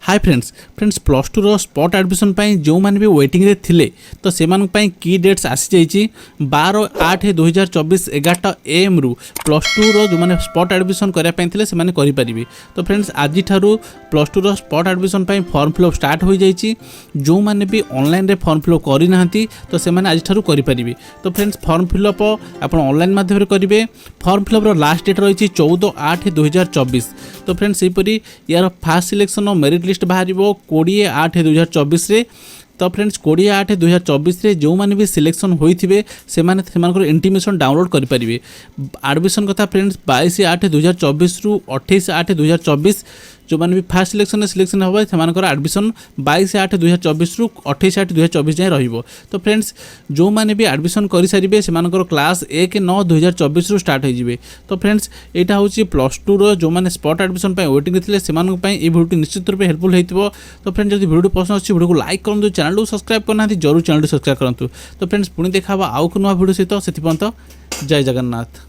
Hi friends plus two रो spot admission जो मैंने भी वेटिंग रे थिले तो से की डेट्स आसी जाइए 12/8/2024 11 AM रु प्लस टू रो जो मैंने स्पॉट एडमिशन करने से करें। तो फ्रेंड्स आज प्लस टू रो spot admission form fill up start हो जाइए। जो मैंने भी ऑनलाइन रे फॉर्म फिलअप करना तो से आज करें। तो फ्रेंड्स फॉर्म फिलअप आप ऑनलाइन माध्यम करेंगे। फॉर्म फिलअप रो लास्ट डेट रही 14/8/2024। तो फ्रेंड्स यहीपरी यार फास्ट सिलेक्शन और मेरिट लिस्ट बाहर 20/8/2024 रे। तो फ्रेंड्स 20/8/2024 रे जो मैंने भी सिलेक्शन होइथिबे से इंटीमेशन डाउनलोड करें। एडमिशन कथा फ्रेंड्स 22/8/2024 रु 28/8/2024 जो मैंने भी फास्ट सिलेक्शन हम से एडमिशन 22/8/2024 रु 28/8/2024 जाए रहिबो। तो फ्रेंड्स जो मैंने भी एडमिशन कर सारे से क्लास 1/9/2024 रु स्टार्ट हो। तो फ्रेंड्स यहाँ हूँ प्लस टू रो जो मैंने स्पॉट एडमिशन वेटिंग थे से भिडियो निश्चित रूप हेल्पफुल हो। तो फ्रेंड्स जब वीडियो पसंद अच्छी वीडियो को लाइक करूँ, चैनल को सब्सक्राइब करना जरूर चैनल सब्सक्राइब करूँ। तो फ्रेंड्स पुणी देखा आउ नुआ वीडियो सहित से जय जगन्नाथ।